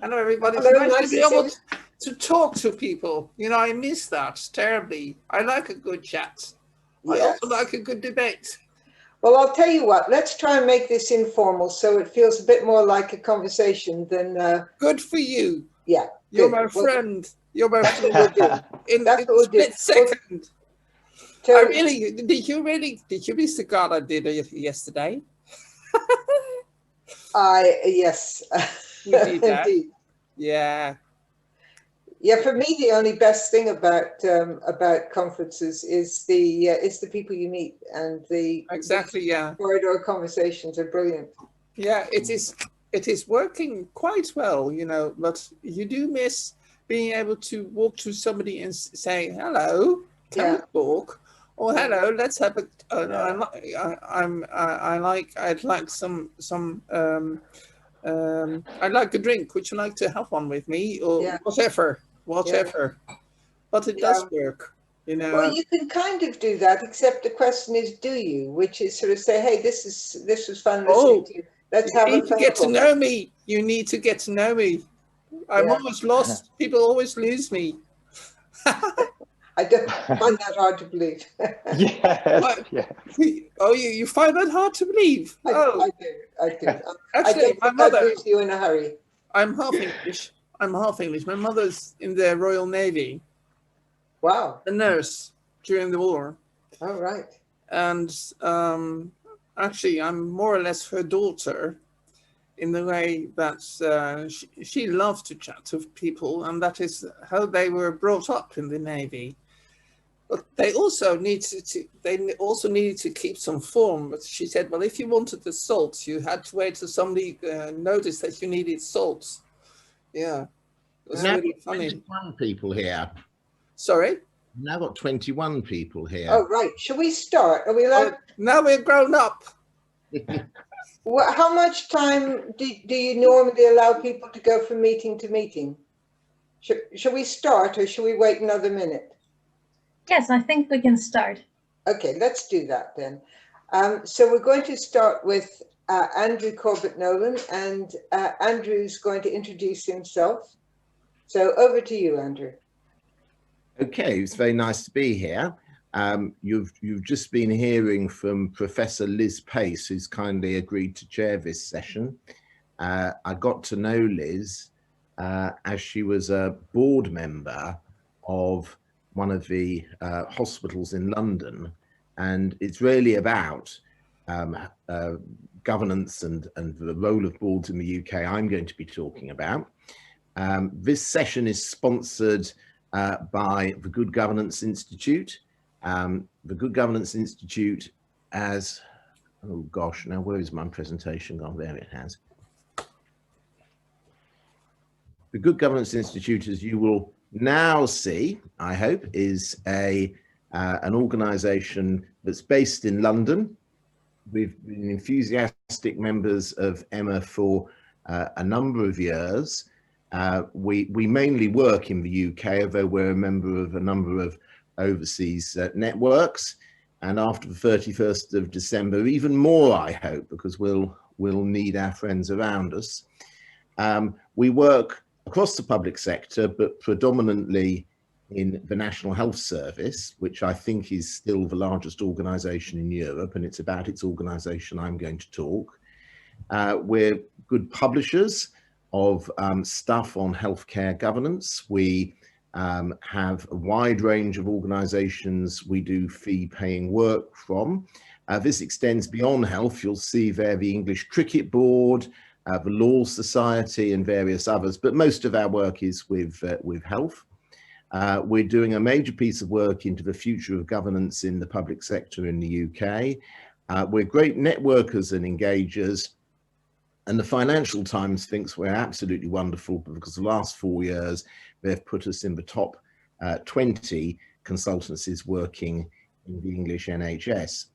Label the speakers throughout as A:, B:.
A: Hello, everybody.
B: Hello,
A: It's nice
B: nice
A: to be
B: to see
A: able
B: you.
A: to talk to people. You know, I miss that terribly. I like a good chat. I
B: Yes.
A: also like a good debate.
B: Well, I'll tell you what, let's try and make this informal so it feels a bit more like a conversation than...
A: Good for you.
B: Yeah.
A: You're
B: good.
A: my friend. You're my
B: That's
A: friend.
B: what we'll do.
A: In
B: That's
A: a
B: what we'll do.
A: split second.
B: Well,
A: Did you miss the God I did yesterday?
B: Yes.
A: We did that.
B: Indeed.
A: Yeah.
B: Yeah, for me, the only best thing about conferences is the people you meet, and the corridor conversations are brilliant.
A: Yeah, it is working quite well, you know, but you do miss being able to walk to somebody and say, hello, can we talk? Or hello, let's have a, I'd like some I'd like a drink, would you like to have one with me? Or whatever. But it does work, you know.
B: Well, you can kind of do that, except the question is, do you? Which is sort of say, hey, this was fun listening to you. Let's have a phone call. You need to get to know me.
A: You need to get to know me. I'm always lost. People always lose me.
B: I don't find that hard to believe.
C: Yes.
A: Oh, you find that hard to believe?
B: I do.
A: Actually, my mother.
B: I'd lose you in a hurry.
A: I'm half English. My mother's in the Royal Navy.
B: Wow.
A: A nurse during the war.
B: Oh, right.
A: And actually, I'm more or less her daughter in the way that she loves to chat to people, and that is how they were brought up in the Navy. But they also needed to keep some form. But she said, well, if you wanted the salt, you had to wait till somebody noticed that you needed salt. Yeah, it was really funny.
D: 21 people here.
A: Sorry?
D: We've now got 21 people here.
B: Oh, right. Shall we start? Are we allowed?
A: Now we're grown up.
B: How much time do you normally allow people to go from meeting to meeting? Shall we start, or shall we wait another minute?
E: Yes, I think we can start.
B: Okay, let's do that then. So we're going to start with Andrew Corbett-Nolan, and Andrew's going to introduce himself. So over to you, Andrew.
D: Okay, it's very nice to be here. You've just been hearing from Professor Liz Pace, who's kindly agreed to chair this session. I got to know Liz as she was a board member of one of the hospitals in London, and it's really about governance and the role of boards in the UK I'm going to be talking about. This session is sponsored by the Good Governance Institute. The Good Governance Institute as, oh gosh, now where is my presentation gone? There it has. The Good Governance Institute, as you will now see, I hope, is an organisation that's based in London. We've been enthusiastic members of EHMA for a number of years. We mainly work in the UK, although we're a member of a number of overseas networks. And after the 31st of December, even more, I hope, because we'll need our friends around us. We work across the public sector, but predominantly in the National Health Service, which I think is still the largest organisation in Europe, and it's about its organisation I'm going to talk. We're good publishers of stuff on healthcare governance. We have a wide range of organisations we do fee-paying work from. This extends beyond health. You'll see there the English Cricket Board, the Law Society and various others, but most of our work is with health. We're doing a major piece of work into the future of governance in the public sector in the UK. We're great networkers and engagers, and the Financial Times thinks we're absolutely wonderful because the last 4 years they've put us in the top 20 consultancies working in the English NHS.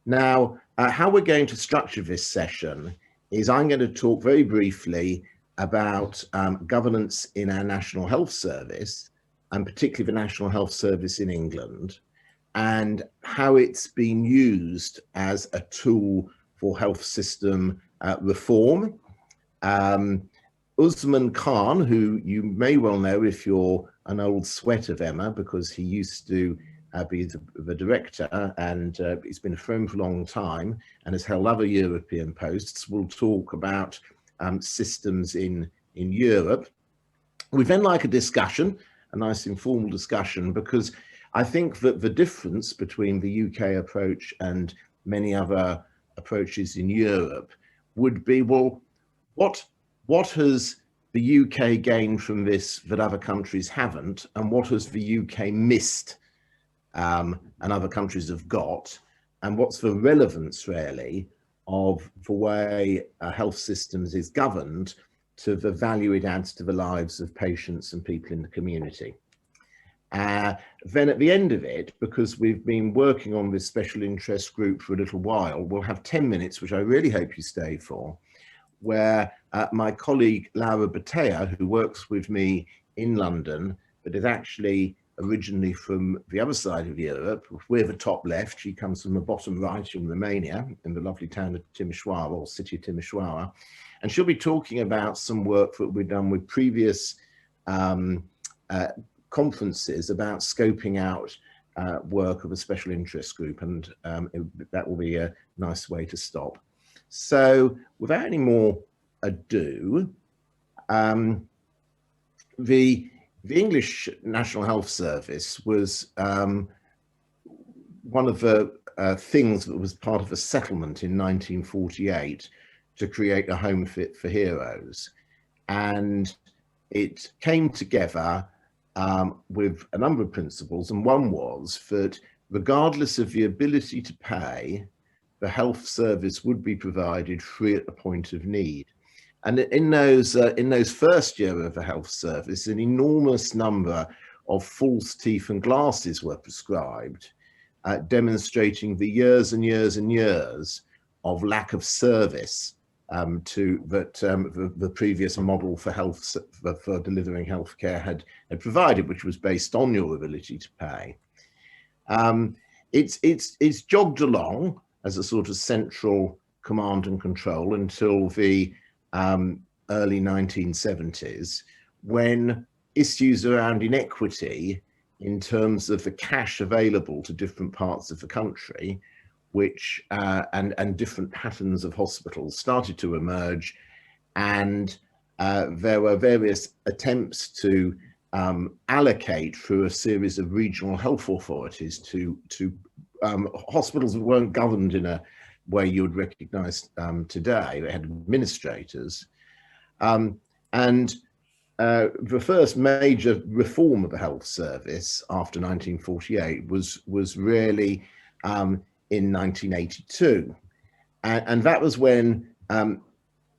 D: Now, how we're going to structure this session is I'm going to talk very briefly about governance in our National Health Service, and particularly the National Health Service in England, and how it's been used as a tool for health system reform. Usman Khan, who you may well know if you're an old sweat of Emma, because he used to be the director, and he's been a friend for a long time and has held other European posts, will talk about systems in Europe. We'd then like a discussion, a nice informal discussion, because I think that the difference between the UK approach and many other approaches in Europe would be, well, what has the UK gained from this that other countries haven't, and what has the UK missed and other countries have got, and what's the relevance really of the way health systems is governed to the value it adds to the lives of patients and people in the community. Then at the end of it, because we've been working on this special interest group for a little while, we'll have 10 minutes, which I really hope you stay for, where my colleague Laura Batea, who works with me in London, but is actually originally from the other side of Europe. We're the top left. She comes from the bottom right in Romania, in the lovely town of Timișoara, or city of Timișoara. And she'll be talking about some work that we've done with previous conferences about scoping out work of a special interest group. And that will be a nice way to stop. So without any more ado, the English National Health Service was one of the things that was part of a settlement in 1948 to create a home fit for heroes. And it came together with a number of principles, and one was that regardless of the ability to pay, the health service would be provided free at the point of need. And in those first year of the health service, an enormous number of false teeth and glasses were prescribed, demonstrating the years and years and years of lack of service the previous model for health for delivering healthcare had provided, which was based on your ability to pay. It's jogged along as a sort of central command and control until the early 1970s, when issues around inequity in terms of the cash available to different parts of the country, which and different patterns of hospitals started to emerge, and there were various attempts to allocate through a series of regional health authorities to hospitals that weren't governed in a way you would recognize today. They had administrators. The first major reform of the health service after 1948 was really in 1982. And that was when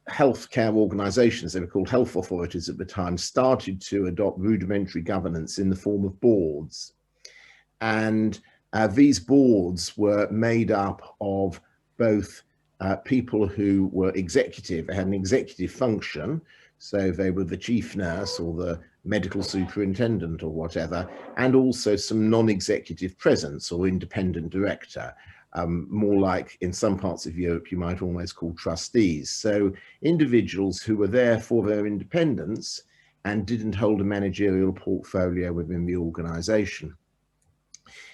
D: healthcare organizations, they were called health authorities at the time, started to adopt rudimentary governance in the form of boards. And these boards were made up of both people who were executive, they had an executive function, so they were the chief nurse or the medical superintendent or whatever, and also some non-executive presence or independent director, more like in some parts of Europe you might almost call trustees. So individuals who were there for their independence and didn't hold a managerial portfolio within the organization.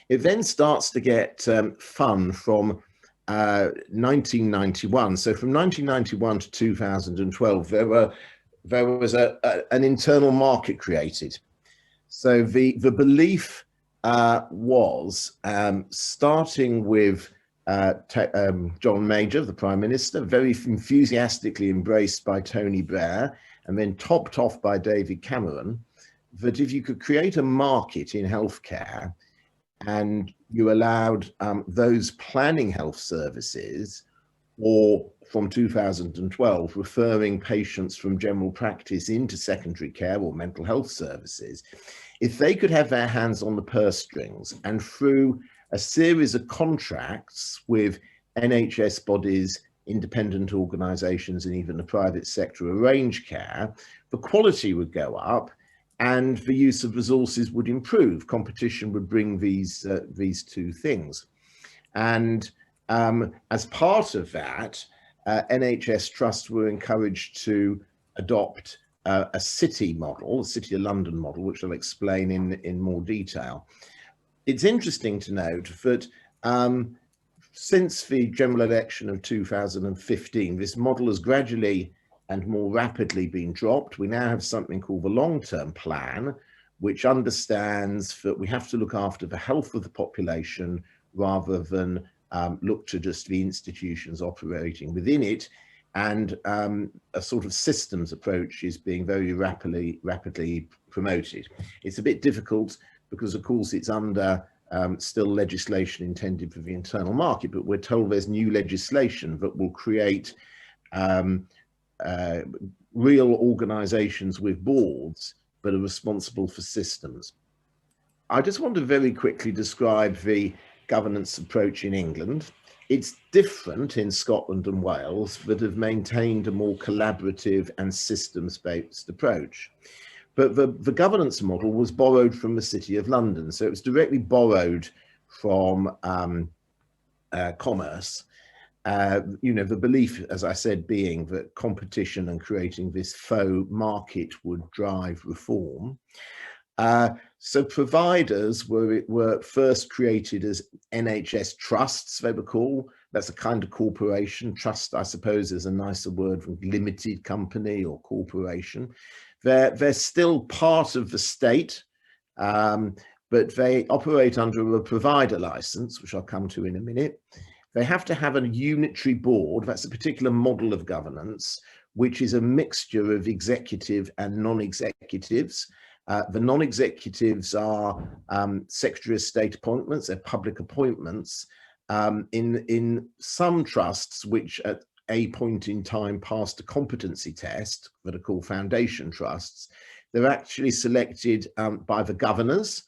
D: It then starts to get fun from 1991. So from 1991 to 2012, there was an internal market created. So the belief was, starting with John Major, the Prime Minister, very enthusiastically embraced by Tony Blair, and then topped off by David Cameron, that if you could create a market in healthcare and you allowed those planning health services, or from 2012, referring patients from general practice into secondary care or mental health services, if they could have their hands on the purse strings and through a series of contracts with NHS bodies, independent organizations, and even the private sector arrange care, the quality would go up and the use of resources would improve. Competition would bring these two things. And as part of that, NHS trusts were encouraged to adopt a city model, a City of London model, which I'll explain in more detail. It's interesting to note that since the general election of 2015, this model has gradually and more rapidly been dropped. We now have something called the long-term plan, which understands that we have to look after the health of the population rather than look to just the institutions operating within it. And a sort of systems approach is being very rapidly promoted. It's a bit difficult because, of course, it's under still legislation intended for the internal market, but we're told there's new legislation that will create real organizations with boards that are responsible for systems. I just want to very quickly describe the governance approach in England. It's different in Scotland and Wales that have maintained a more collaborative and systems-based approach. But the governance model was borrowed from the City of London. So it was directly borrowed from commerce. You know, the belief, as I said, being that competition and creating this faux market would drive reform. So providers were first created as NHS trusts, they were called. That's a kind of corporation. Trust, I suppose, is a nicer word than limited company or corporation. They're still part of the state, but they operate under a provider license, which I'll come to in a minute. They have to have a unitary board. That's a particular model of governance, which is a mixture of executive and non-executives. The non-executives are Secretary of State appointments, they're public appointments. In some trusts, which at a point in time passed a competency test that are called foundation trusts, they're actually selected by the governors,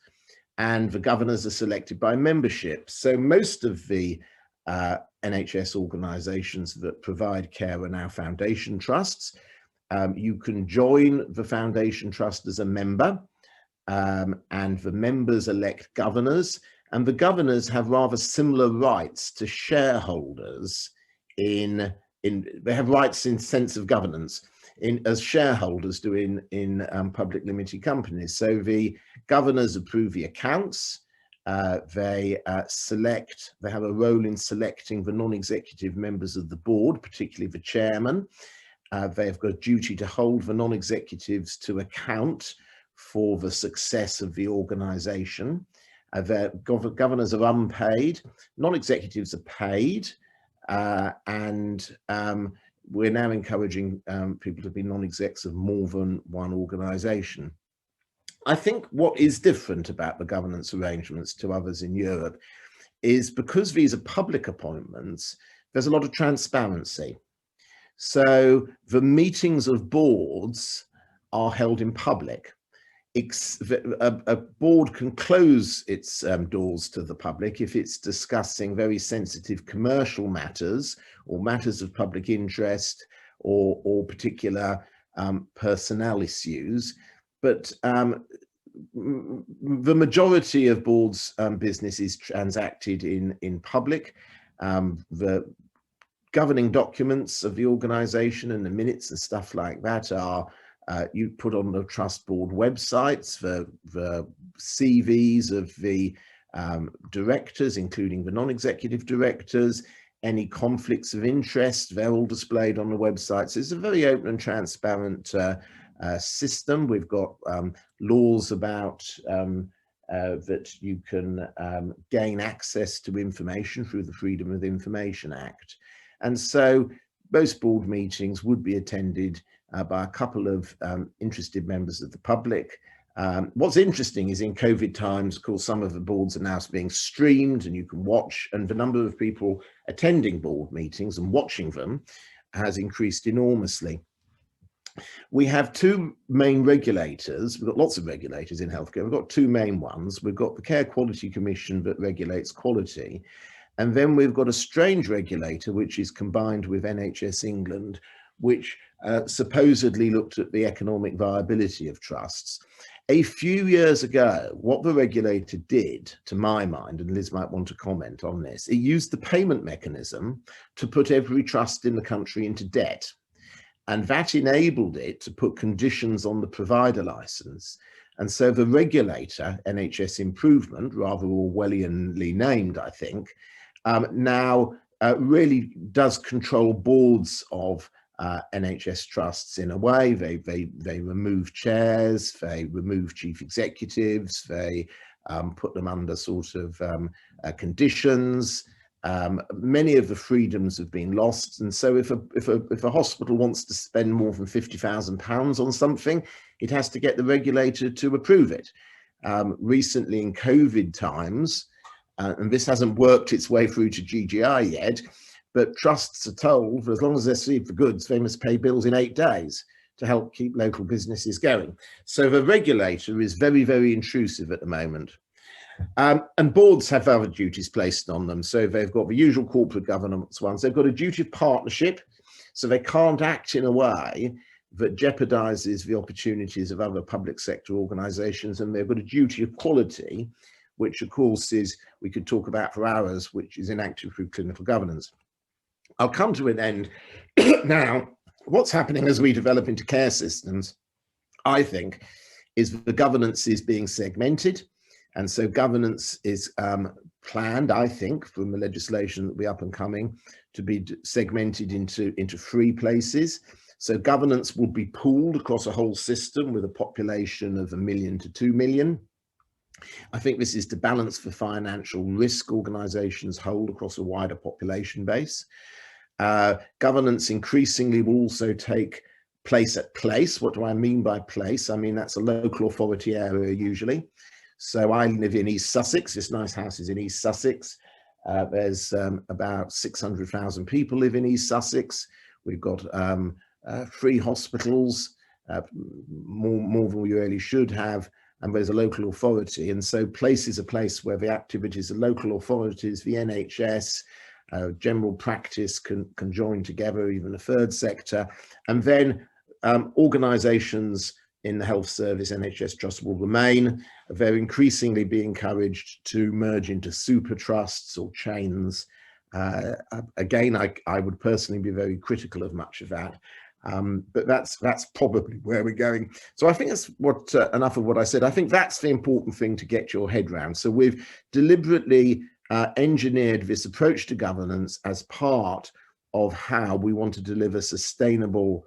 D: and the governors are selected by membership. So most of the NHS organisations that provide care are now foundation trusts. You can join the foundation trust as a member, and the members elect governors, and the governors have rather similar rights to shareholders they have rights in sense of governance as shareholders do in public limited companies. So the governors approve the accounts. They have a role in selecting the non-executive members of the board, particularly the chairman. They have got a duty to hold the non-executives to account for the success of the organisation. Governors are unpaid, non-executives are paid, and we're now encouraging people to be non-execs of more than one organisation. I think what is different about the governance arrangements to others in Europe is because these are public appointments, there's a lot of transparency. So the meetings of boards are held in public. A board can close its doors to the public if it's discussing very sensitive commercial matters or matters of public interest or particular personnel issues. But the majority of boards' business is transacted in public. The governing documents of the organisation and the minutes and stuff like that are you put on the trust board websites. The CVs of the directors, including the non-executive directors, any conflicts of interest, they're all displayed on the websites. It's a very open and transparent system. We've got laws about that you can gain access to information through the Freedom of Information Act. And so most board meetings would be attended by a couple of interested members of the public. What's interesting is in COVID times, of course, some of the boards are now being streamed and you can watch, and the number of people attending board meetings and watching them has increased enormously. We have two main regulators. We've got lots of regulators in healthcare. We've got two main ones. We've got the Care Quality Commission that regulates quality. And then we've got a strange regulator, which is combined with NHS England, which supposedly looked at the economic viability of trusts. A few years ago, what the regulator did, to my mind, and Liz might want to comment on this, it used the payment mechanism to put every trust in the country into debt. and that enabled it to put conditions on the provider license. And so the regulator, NHS Improvement, rather Orwellianly named, I think, now really does control boards of NHS trusts in a way. They remove chairs, they remove chief executives, they put them under sort of conditions. Many of the freedoms have been lost, and so if a hospital wants to spend more than £50,000 on something, it has to get the regulator to approve it. Recently, in COVID times, and this hasn't worked its way through to GGI yet, but trusts are told, as long as they're received the goods, they must pay bills in 8 days to help keep local businesses going. So the regulator is very, very intrusive at the moment. And boards have other duties placed on them. So they've got the usual corporate governance ones. They've got a duty of partnership, so they can't act in a way that jeopardizes the opportunities of other public sector organizations. And they've got a duty of quality, which of course is, we could talk about for hours, which is enacted through clinical governance. I'll come to an end. Now, what's happening as we develop into care systems, I think, is the governance is being segmented. And so governance is planned, I think, from the legislation that will be up and coming, to be segmented into 3 places. So governance will be pooled across a whole system with a population of 1 million to 2 million. I think this is to balance the financial risk organisations hold across a wider population base. Governance increasingly will also take place at place. What do I mean by place? I mean, that's a local authority area usually. So I live in East Sussex. This nice house is in East Sussex. There's about 600,000 people live in East Sussex. We've got 3 hospitals, more than we really should have, and there's a local authority. And so place is a place where the activities of local authorities, the NHS, general practice can join together, even the third sector. And then organisations in the health service, NHS trusts will remain. They're increasingly be encouraged to merge into super trusts or chains. Again, I would personally be very critical of much of that. But that's probably where we're going. So I think that's what enough of what I said. I think that's the important thing to get your head around. So we've deliberately engineered this approach to governance as part of how we want to deliver sustainable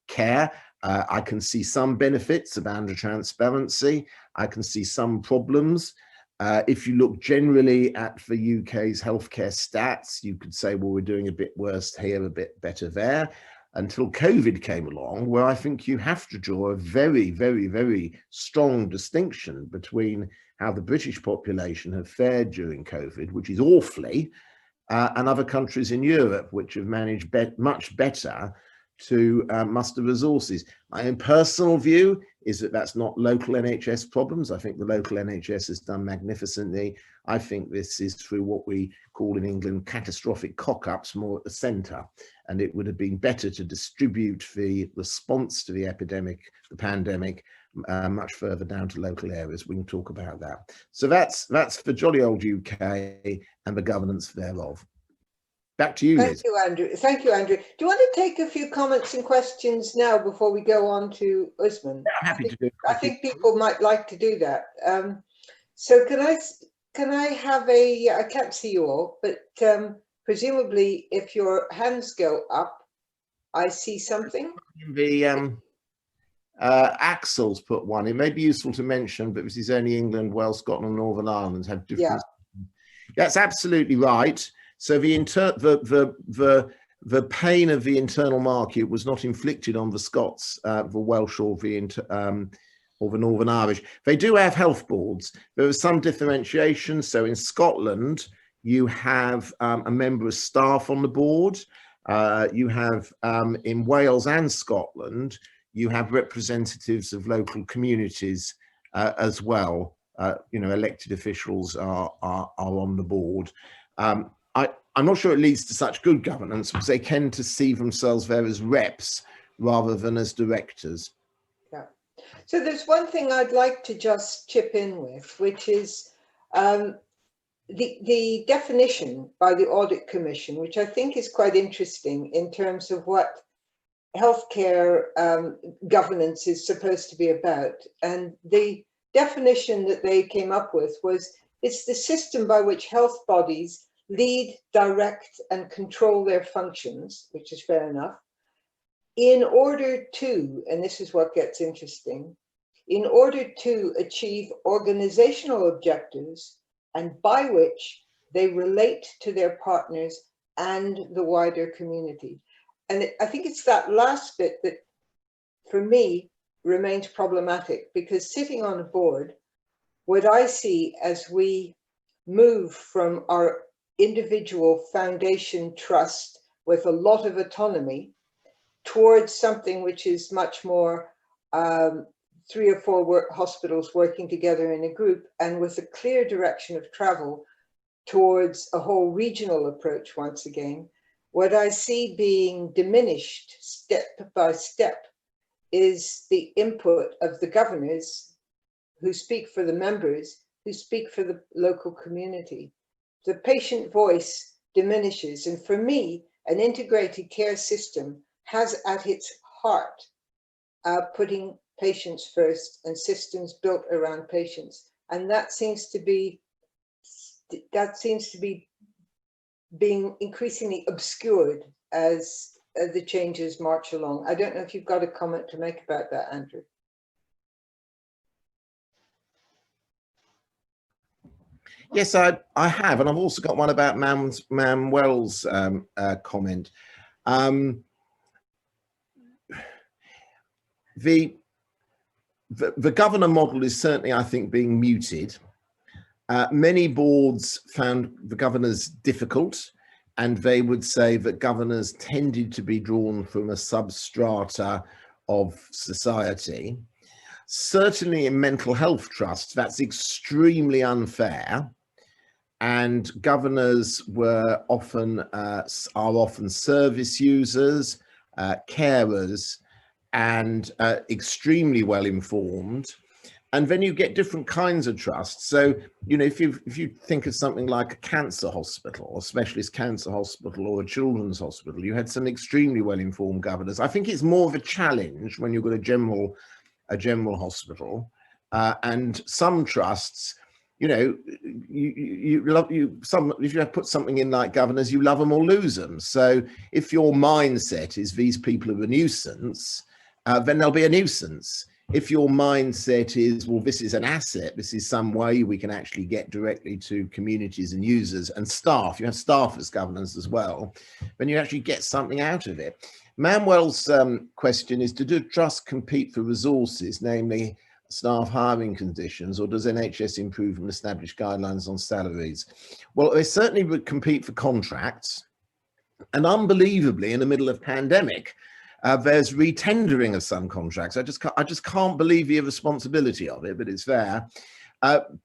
D: care. I can see some benefits of transparency. I can see some problems. If you look generally at the UK's healthcare stats, you could say, well, we're doing a bit worse here, a bit better there, until COVID came along, where I think you have to draw a very, very, very strong distinction between how the British population have fared during COVID, which is awfully, and other countries in Europe, which have managed much better to muster resources. My own personal view is that that's not local NHS problems. I think the local NHS has done magnificently. I think this is through what we call in England catastrophic cock-ups more at the centre. And it would have been better to distribute the response to the epidemic, the pandemic, much further down to local areas. We can talk about that. So that's for jolly old UK and the governance thereof. Back to you, Liz.
B: Thank you, Andrew. Thank you, Andrew. Do you want to take a few comments and questions now before we go on to Usman?
D: Yeah, I'm happy to do it.
B: I think people might like to do that. So can I have I can't see you all, but presumably if your hands go up, I see something.
D: The Axel's put one. It may be useful to mention, but this is only England, Wales, Scotland, Northern Ireland have different. Yeah. That's absolutely right. So the pain of the internal market was not inflicted on the Scots, the Welsh, or the Northern Irish. They do have health boards. There is some differentiation. So in Scotland, you have a member of staff on the board. You have in Wales and Scotland, you have representatives of local communities as well. Elected officials are on the board. I'm not sure it leads to such good governance because they tend to see themselves there as reps rather than as directors.
B: Yeah. So there's one thing I'd like to just chip in with, which is the definition by the Audit Commission, which I think is quite interesting in terms of what healthcare governance is supposed to be about. And the definition that they came up with was, it's the system by which health bodies lead, direct, and control their functions, which is fair enough, in order to, and this is what gets interesting, in order to achieve organizational objectives, and by which they relate to their partners and the wider community. And I think it's that last bit that, for me, remains problematic, because sitting on a board, what I see as we move from our individual foundation trust with a lot of autonomy towards something which is much more 3 or 4 hospitals working together in a group, and with a clear direction of travel towards a whole regional approach once again, what I see being diminished step by step is the input of the governors who speak for the members, who speak for the local community. The patient voice diminishes. And for me, an integrated care system has at its heart putting patients first and systems built around patients. And that seems to be being increasingly obscured as the changes march along. I don't know if you've got a comment to make about that, Andrew.
D: Yes, I have, and I've also got one about Manuel's comment. The governor model is certainly, I think, being muted. Many boards found the governors difficult, and they would say that governors tended to be drawn from a substrata of society. Certainly in mental health trusts, that's extremely unfair. And governors were often, are often service users, carers, and extremely well informed. And then you get different kinds of trusts. So, you know, if you think of something like a cancer hospital, or specialist cancer hospital, or a children's hospital, you had some extremely well informed governors. I think it's more of a challenge when you've got a general hospital, and some trusts, you know, if you have put something in like governors, you love them or lose them. So if your mindset is these people are a nuisance, then they'll be a nuisance. If your mindset is, well, this is an asset, this is some way we can actually get directly to communities and users and staff, you have staff as governors as well, then you actually get something out of it. Manuel's question is, do trusts compete for resources, namely staff hiring conditions, or does NHS improve and establish guidelines on salaries? Well, they certainly would compete for contracts, and unbelievably, in the middle of pandemic, there's retendering of some contracts. I just can't believe the irresponsibility of it, but it's there.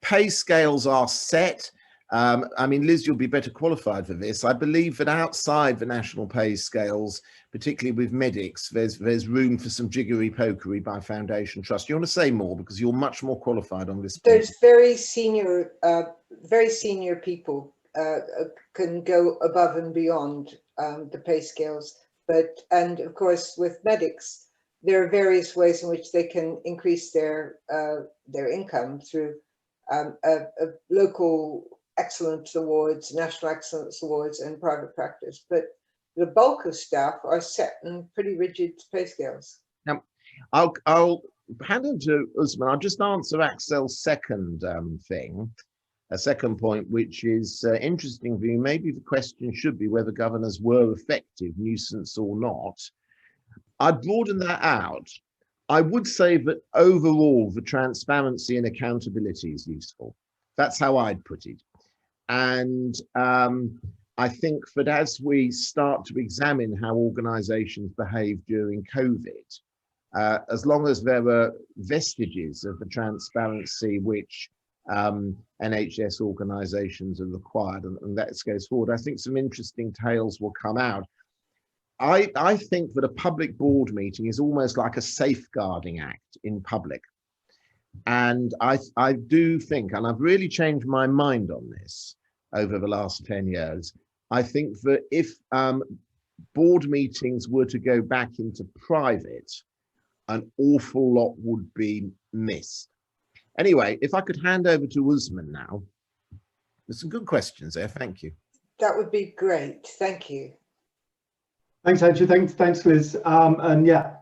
D: Pay scales are set. I mean, Liz, you'll be better qualified for this. I believe that outside the national pay scales, particularly with medics, there's room for some jiggery-pokery by Foundation Trust. You want to say more, because you're much more qualified on this point.
B: There's very senior people can go above and beyond the pay scales. And of course, with medics, there are various ways in which they can increase their income through local excellence awards, national excellence awards, and private practice. But the bulk of staff are set in pretty rigid pay scales.
D: Now, I'll hand over to Usman. I'll just answer Axel's second a second point, which is interesting for you. Maybe the question should be whether governors were effective, nuisance or not. I'd broaden that out. I would say that overall, the transparency and accountability is useful. That's how I'd put it. And I think that as we start to examine how organizations behave during COVID, as long as there were vestiges of the transparency which NHS organizations are required, and that goes forward, I think some interesting tales will come out. I think that a public board meeting is almost like a safeguarding act in public. And I do think, and I've really changed my mind on this over the last 10 years, I think that if board meetings were to go back into private, an awful lot would be missed. Anyway, if I could hand over to Usman now. There's some good questions there. Thank you.
B: That would be great. Thank you.
C: Thanks, Andrew. Thanks, Liz. And yeah,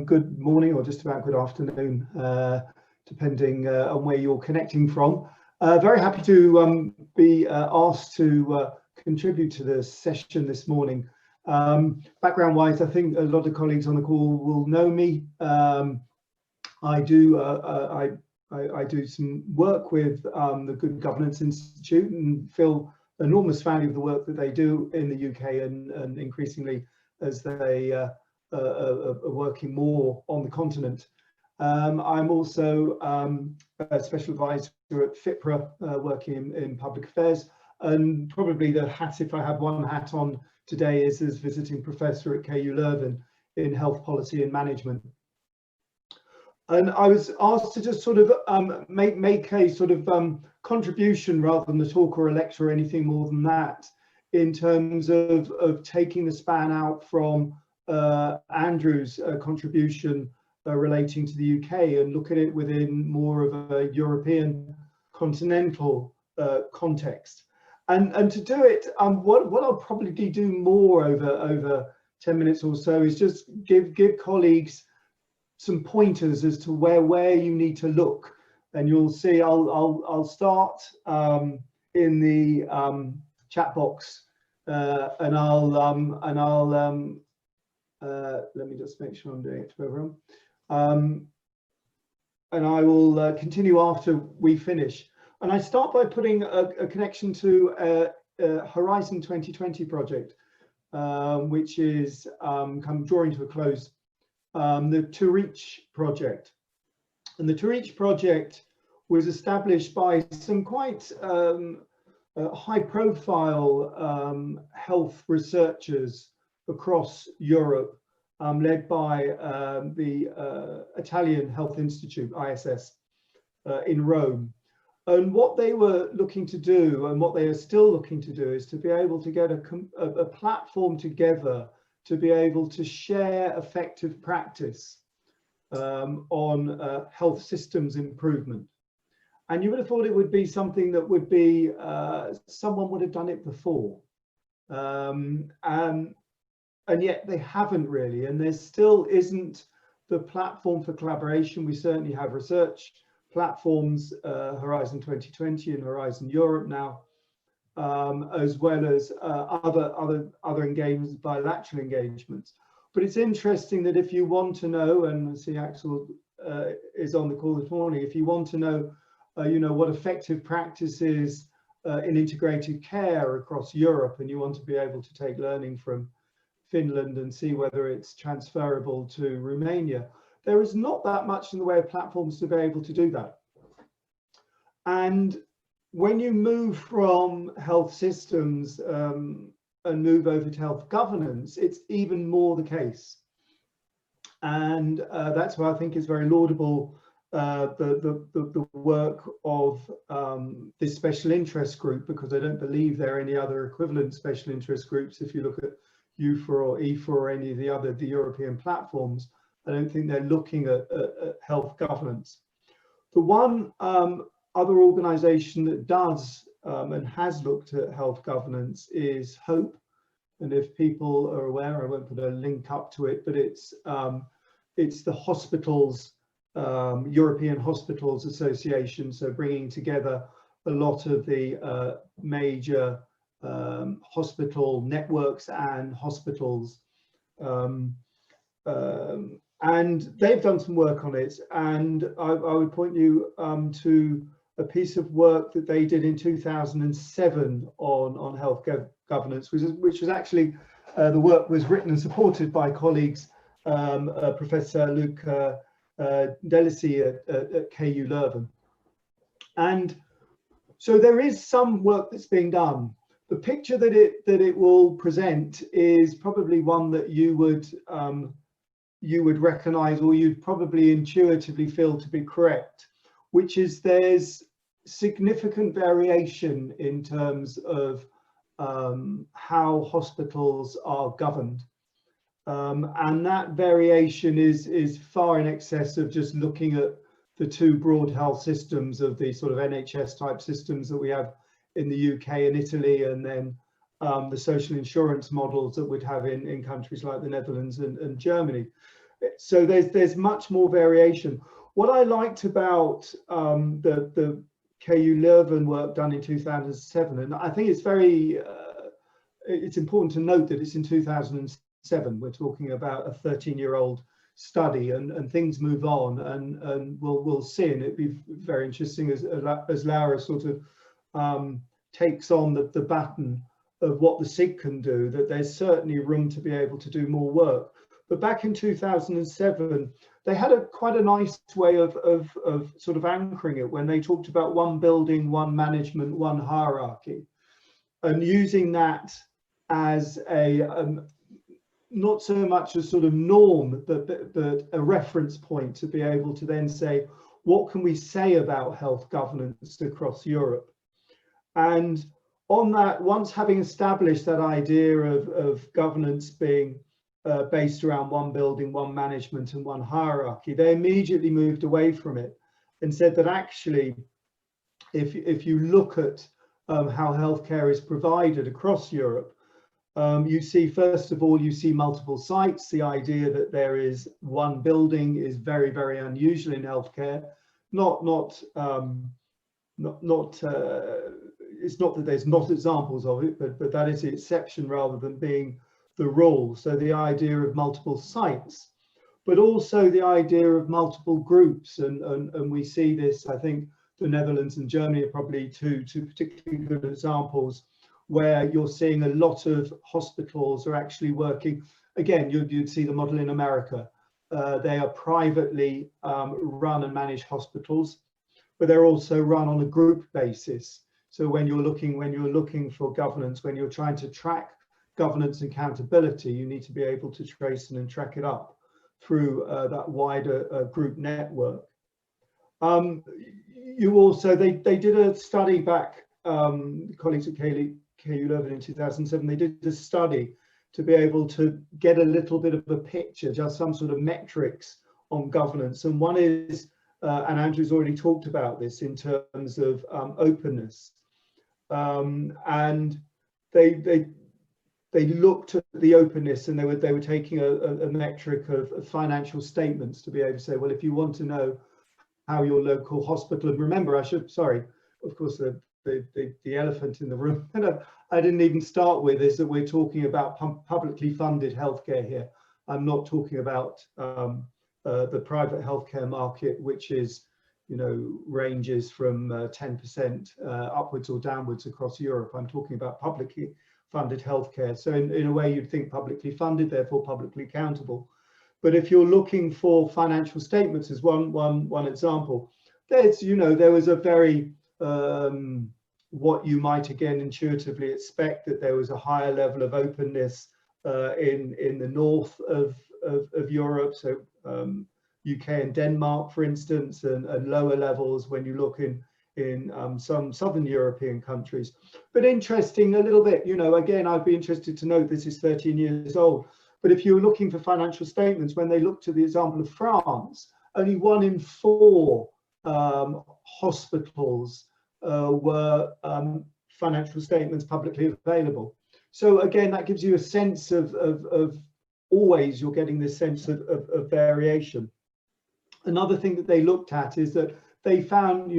C: good morning or just about good afternoon, depending on where you're connecting from. Very happy to be asked to contribute to the session this morning. Background-wise, I think a lot of colleagues on the call will know me. I do some work with the Good Governance Institute and feel enormous value of the work that they do in the UK and increasingly as they are working more on the continent. I'm also a special advisor at FIPRA, working in public affairs, and probably the hat, if I have one hat on today, is as visiting professor at KU Leuven in health policy and management. And I was asked to just sort of make a sort of contribution rather than a talk or a lecture or anything more than that, in terms of taking the span out from Andrew's contribution relating to the UK and look at it within more of a European continental context. And to do it, what I'll probably do more over 10 minutes or so is just give colleagues some pointers as to where you need to look, and you'll see I'll start in the chat box, and I'll let me just make sure I'm doing it to everyone, and I will continue after we finish. And I start by putting a connection to a Horizon 2020 project, which is drawing to a close. The To Reach project. And the To Reach project was established by some quite high profile health researchers across Europe, led by the Italian Health Institute, ISS, in Rome. And what they were looking to do, and what they are still looking to do, is to be able to get a platform together to be able to share effective practice on health systems improvement. And you would have thought it would be something that would be, someone would have done it before. And yet they haven't really, and there still isn't the platform for collaboration. We certainly have research platforms, Horizon 2020 and Horizon Europe now, as well as other engagements, bilateral engagements. But it's interesting that if you want to know, and I see Axel is on the call this morning, if you want to know, what effective practices in integrated care across Europe, and you want to be able to take learning from Finland and see whether it's transferable to Romania, there is not that much in the way of platforms to be able to do that. And when you move from health systems and move over to health governance, it's even more the case. And that's why I think it's very laudable, the work of this special interest group, because I don't believe there are any other equivalent special interest groups. If you look at EUFA or EFA or any of the European platforms, I don't think they're looking at health governance. The one other organisation that does and has looked at health governance is HOPE. And if people are aware, I won't put a link up to it, but it's the hospitals, European Hospitals Association, so bringing together a lot of the major hospital networks and hospitals. And they've done some work on it, and I would point you to a piece of work that they did in 2007 on health governance, which was actually, the work was written and supported by colleagues, Professor Luc Delacy at KU Leuven. And so there is some work that's being done. The picture that it will present is probably one that you would recognize, or you'd probably intuitively feel to be correct, which is there's significant variation in terms of how hospitals are governed. And that variation is far in excess of just looking at the two broad health systems of the sort of NHS type systems that we have in the UK and Italy, and then the social insurance models that we'd have in countries like the Netherlands and Germany. So there's much more variation. What I liked about the KU Leuven work done in 2007, and I think it's very, it's important to note that it's in 2007. We're talking about a 13-year-old study, and things move on, and we'll see, and it'd be very interesting as Laura sort of takes on the baton of what the SIG can do, that there's certainly room to be able to do more work. But back in 2007, they had quite a nice way of sort of anchoring it when they talked about one building, one management, one hierarchy, and using that as a not so much a sort of norm, but a reference point to be able to then say, what can we say about health governance across Europe? And on that, once having established that idea of governance being based around one building, one management and one hierarchy, they immediately moved away from it and said that actually, if you look at how healthcare is provided across Europe, you see, first of all, you see multiple sites. The idea that there is one building is very, very unusual in healthcare. It's not that there's not examples of it, but that is the exception rather than being the rule. So the idea of multiple sites, but also the idea of multiple groups, and we see this. I think the Netherlands and Germany are probably two particularly good examples where you're seeing a lot of hospitals are actually working. Again, you'd see the model in America. They are privately run and managed hospitals, but they're also run on a group basis. So when you're looking for governance, when you're trying to track governance and accountability, you need to be able to trace and track it up through that wider group network. You also, they did a study back, colleagues at KU Leuven in 2007, they did a study to be able to get a little bit of a picture, just some sort of metrics on governance. And one is, and Andrew's already talked about this in terms of openness. And they looked at the openness, and they were taking a metric of financial statements to be able to say, well, if you want to know how your local hospital, and remember, of course, the elephant in the room, and I didn't even start with, is that we're talking about publicly funded healthcare here. I'm not talking about the private healthcare market, which is, ranges from 10% upwards or downwards across Europe. I'm talking about publicly funded healthcare. So in a way, you'd think publicly funded, therefore publicly accountable. But if you're looking for financial statements as one example, there's, there was a very what you might again intuitively expect, that there was a higher level of openness in the north of Europe, so UK and Denmark, for instance, and lower levels when you look in some southern European countries. But interesting a little bit, again, I'd be interested to note this is 13 years old, but if you're looking for financial statements, when they looked at the example of France, only 1 in 4 hospitals were financial statements publicly available. So again, that gives you a sense of always you're getting this sense of variation. Another thing that they looked at is that they found,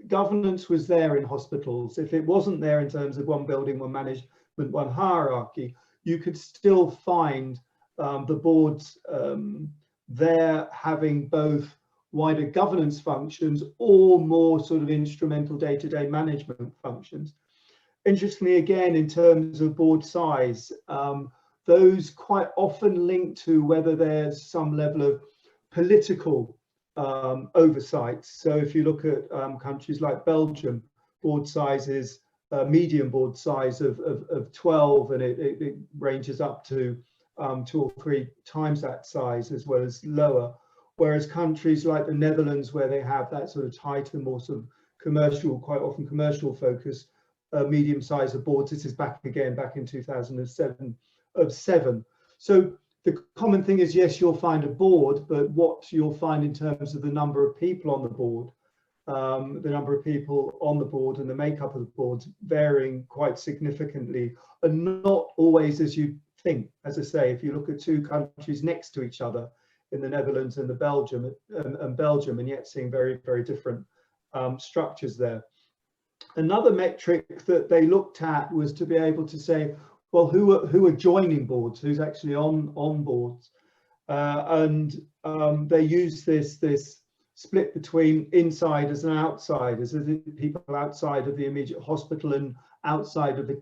C: governance was there in hospitals. If it wasn't there in terms of one building, one management, one hierarchy, you could still find the boards there having both wider governance functions or more sort of instrumental day-to-day management functions. Interestingly, again, in terms of board size, those quite often link to whether there's some level of political oversight. So if you look at countries like Belgium, board sizes, median board size of 12, and it ranges up to 2 or 3 times that size, as well as lower. Whereas countries like the Netherlands, where they have that sort of tighter, more sort of commercial, quite often commercial focus, medium-sized boards. This is back in 2007 of 7. So the common thing is, yes, you'll find a board, but what you'll find in terms of the number of people on the board, and the makeup of the boards varying quite significantly, and not always as you think. As I say, if you look at 2 countries next to each other, in the Netherlands and Belgium, and yet seeing very, very different structures there. Another metric that they looked at was to be able to say, well, who are joining boards, who's actually on boards, and they use this split between insiders and outsiders. Is it people outside of the immediate hospital and outside of the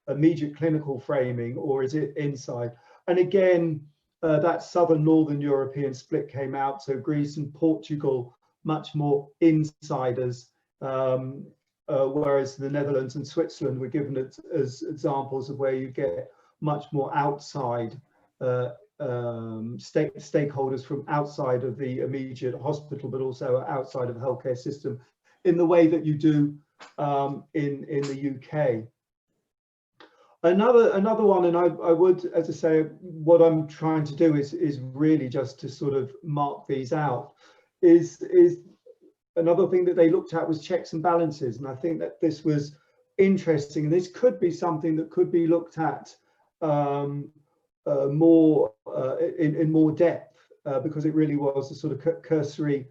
C: immediate clinical framing, or is it inside? And again, that southern northern European split came out. So Greece and Portugal, much more insiders, whereas the Netherlands and Switzerland were given it as examples of where you get much more outside stakeholders from outside of the immediate hospital, but also outside of the healthcare system, in the way that you do in the UK. Another one, and I would, as I say, what I'm trying to do is really just to sort of mark these out, is another thing that they looked at was checks and balances. And I think that this was interesting, and this could be something that could be looked at more in more depth, because it really was a sort of cursory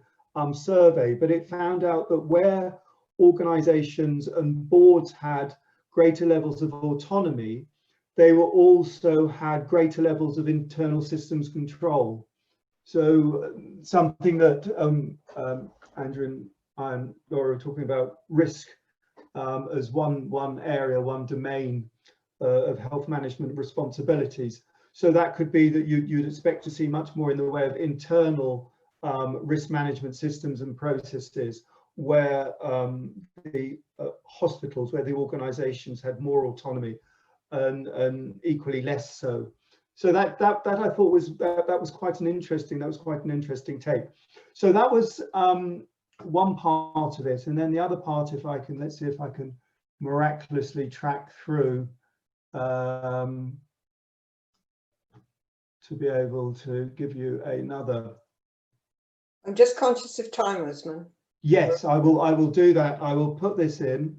C: survey. But it found out that where organizations and boards had greater levels of autonomy, they were also had greater levels of internal systems control. So something that Andrew and I and Laura were talking about, risk as one area, one domain of health management responsibilities. So that could be that you'd expect to see much more in the way of internal risk management systems and processes, where the hospitals, where the organizations had more autonomy, and equally less so. So that I thought was that was quite an interesting take. So that was one part of it, and then the other part, if I can, let's see if I can miraculously track through to be able to give you another.
B: I'm just conscious of time, Usman.
C: Yes, I will do that. I will put this in,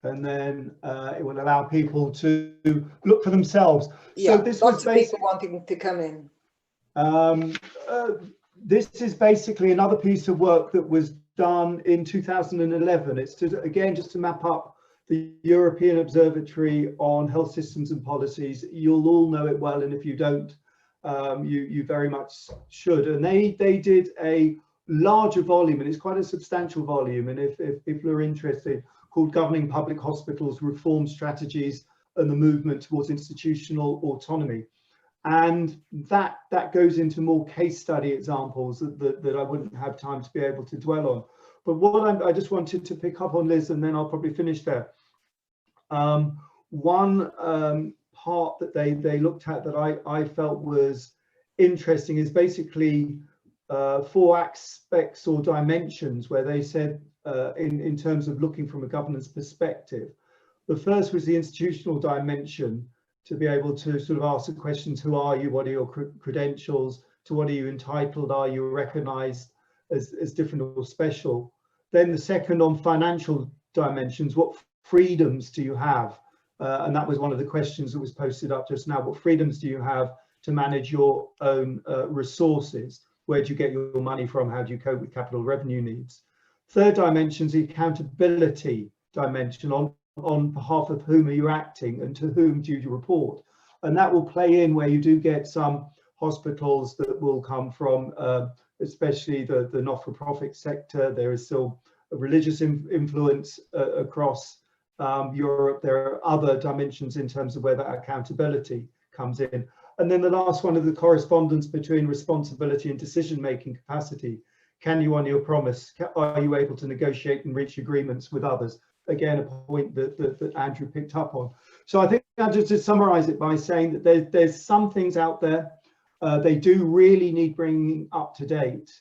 C: and then it will allow people to look for themselves.
B: Yeah,
C: so this
B: lots
C: was
B: of people wanting to come in.
C: This is basically another piece of work that was done in 2011. It's again just to map up the European Observatory on Health Systems and Policies. You'll all know it well, and if you don't, you very much should. And they did a larger volume, and it's quite a substantial volume, and if people are interested, called Governing Public Hospitals, Reform Strategies and the Movement Towards Institutional Autonomy. And that goes into more case study examples that I wouldn't have time to be able to dwell on. But what I just wanted to pick up on, Liz, and then I'll probably finish there. One part that they looked at that I felt was interesting is basically 4 aspects or dimensions where they said in terms of looking from a governance perspective. The first was the institutional dimension, to be able to sort of ask the questions: who are you, what are your credentials, to what are you entitled, are you recognized as different or special. Then the second, on financial dimensions, what freedoms do you have? And that was one of the questions that was posted up just now. What freedoms do you have to manage your own resources? Where do you get your money from? How do you cope with capital revenue needs? Third dimension is the accountability dimension. On behalf of whom are you acting, and to whom do you report? And that will play in where you do get some hospitals that will come from, especially the not-for-profit sector. There is still a religious influence across Europe. There are other dimensions in terms of where that accountability comes in. And then the last one of the correspondence between responsibility and decision-making capacity. Can you honour your promise? Are you able to negotiate and reach agreements with others? Again, a point that Andrew picked up on. So I think I'll just summarize it by saying that there's some things out there. They do really need bringing up to date.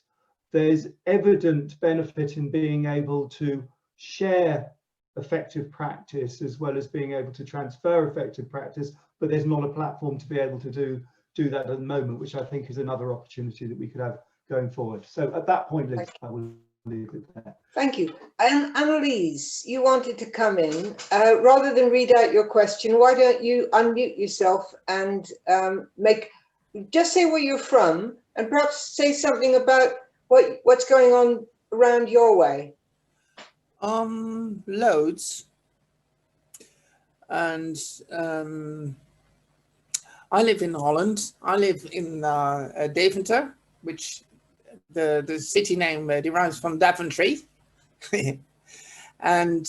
C: There's evident benefit in being able to share effective practice as well as being able to transfer effective practice, but there's not a platform to be able to do that at the moment, which I think is another opportunity that we could have going forward. So at that point, Liz, I will leave it there.
B: Thank you. And Annalise, you wanted to come in. Rather than read out your question, why don't you unmute yourself and just say where you're from, and perhaps say something about what's going on around your way.
A: Loads. And I live in Holland. I live in Deventer, which the city name derives from Daventry. And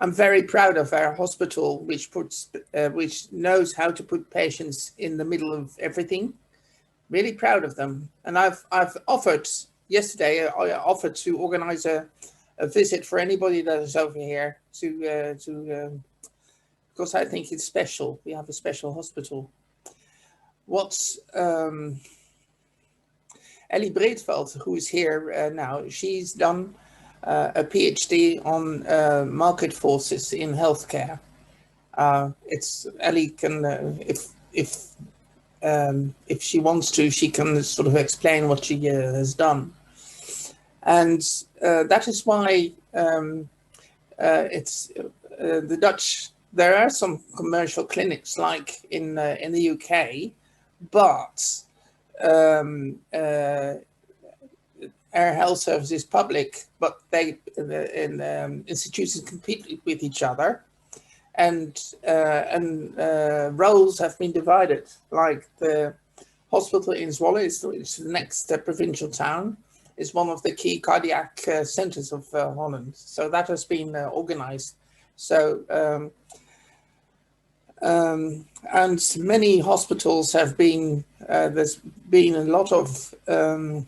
A: I'm very proud of our hospital, which knows how to put patients in the middle of everything. Really proud of them. And I've offered yesterday. I offered to organise a visit for anybody that is over here because I think it's special. We have a special hospital. What's Elly Breedveld, who is here now, she's done a PhD on market forces in healthcare. Elly can, if she wants to, she can sort of explain what she has done. And that is why it's the Dutch. There are some commercial clinics like in the UK, but our health service is public, but they institutions compete with each other, and roles have been divided. Like the hospital in Zwolle, it's the next provincial town, is one of the key cardiac centers of Holland. So that has been organized. So and many hospitals have been, there's been a lot of there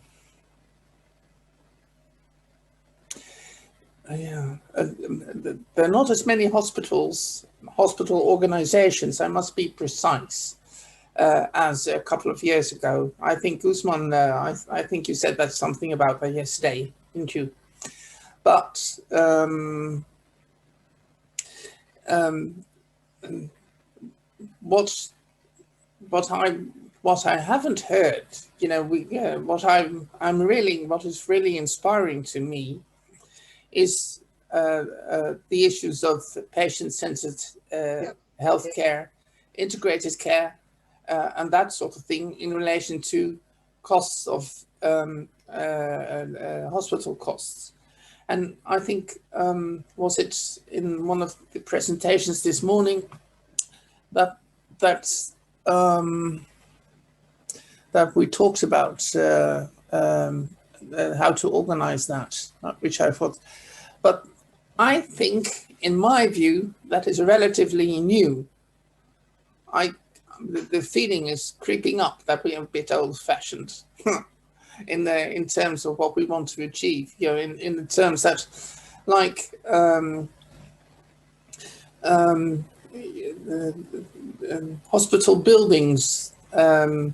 A: are not as many hospital organizations, I must be precise, as a couple of years ago. I think Usman, I think you said that something about that yesterday, didn't you? But what I haven't heard, you know, what is really inspiring to me is the issues of patient-centered healthcare, integrated care, and that sort of thing in relation to costs of hospital costs. And I think, was it in one of the presentations this morning that we talked about how to organize that, which I thought, but I think, in my view, that is relatively new. The feeling is creeping up that we are a bit old-fashioned in terms of what we want to achieve. You know, in the terms that, like, hospital buildings, the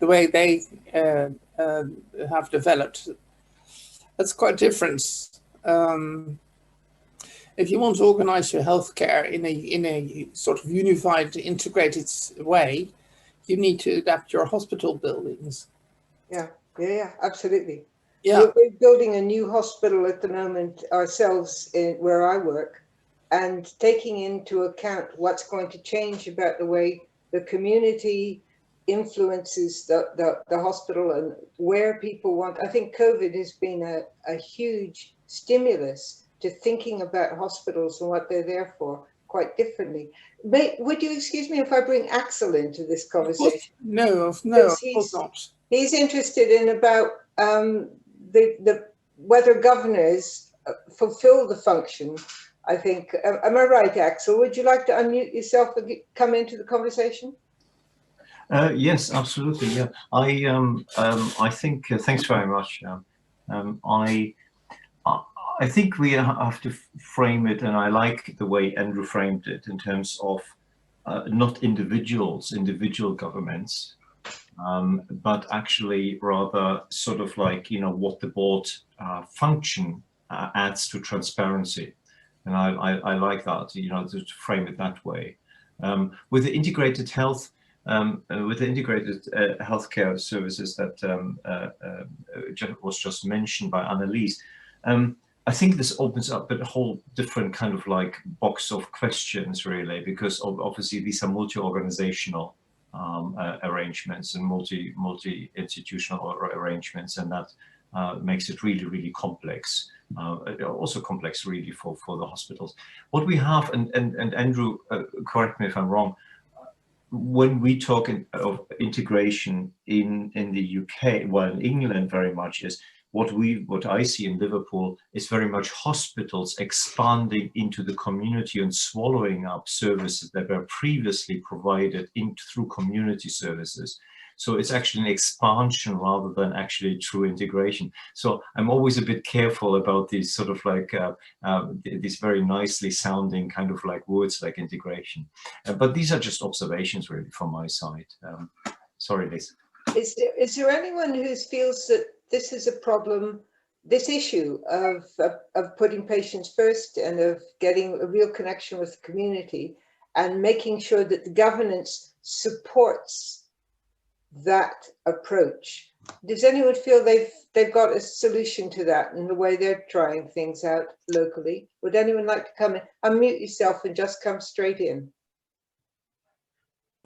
A: way they have developed, that's quite different. If you want to organize your healthcare in a sort of unified, integrated way, you need to adapt your hospital buildings.
B: Yeah, absolutely.
A: Yeah.
B: We're building a new hospital at the moment ourselves where I work, and taking into account what's going to change about the way the community influences the hospital and where people want. I think COVID has been a huge stimulus to thinking about hospitals and what they're there for quite differently. Would you excuse me if I bring Axel into this conversation?
A: No, of course not.
B: He's interested in about whether governors fulfill the function. I think, am I right, Axel? Would you like to unmute yourself and come into the conversation?
F: Yes, absolutely. Yeah, I think. Thanks very much. I think we have to frame it, and I like the way Andrew framed it in terms of not individual governments, but actually rather sort of like, you know, what the board function adds to transparency. And I like that, you know, to frame it that way. With the integrated health, healthcare services that was just mentioned by Annelies, I think this opens up a whole different kind of like box of questions, really, because obviously these are multi-organizational arrangements and multi-institutional arrangements, and that makes it really, really complex. Also complex, really, for the hospitals. What we have, and Andrew, correct me if I'm wrong, when we talk of integration in the UK, well, in England very much, is what I see in Liverpool is very much hospitals expanding into the community and swallowing up services that were previously provided through community services. So it's actually an expansion rather than actually true integration. So I'm always a bit careful about these sort of like these very nicely sounding kind of like words like integration. But these are just observations really from my side. Sorry, Liz.
B: Is there anyone who feels that this is a problem, this issue of putting patients first and of getting a real connection with the community and making sure that the governance supports that approach? Does anyone feel they've got a solution to that in the way they're trying things out locally? Would anyone like to come in? Unmute yourself and just come straight in.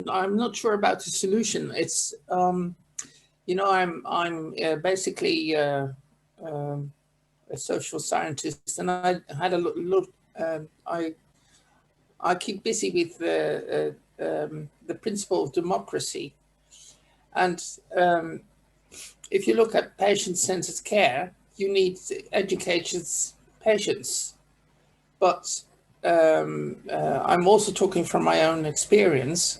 A: I'm not sure about the solution. It's you know, I'm basically a social scientist, and I had a look. I keep busy with the principle of democracy, and if you look at patient-centered care, you need educated patients. But I'm also talking from my own experience.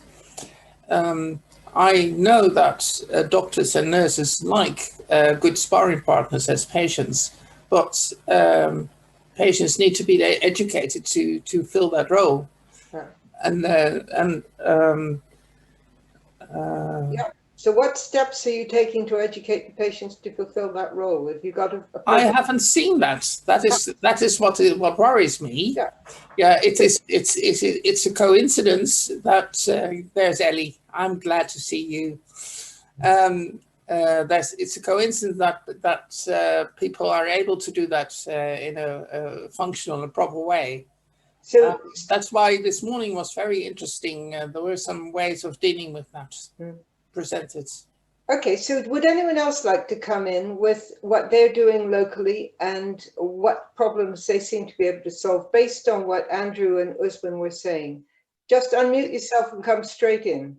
A: I know that doctors and nurses like good sparring partners as patients, but patients need to be educated to fill that role.
B: Yeah.
A: Yeah.
B: So what steps are you taking to educate the patients to fulfill that role? Have you got a
A: I haven't seen that. That is what worries me.
B: Yeah.
A: Yeah, it's a coincidence that there's Elly. I'm glad to see you. It's a coincidence that people are able to do that in a functional and proper way.
B: So
A: that's why this morning was very interesting. There were some ways of dealing with that presented.
B: Okay, so would anyone else like to come in with what they're doing locally and what problems they seem to be able to solve based on what Andrew and Usman were saying? Just unmute yourself and come straight in.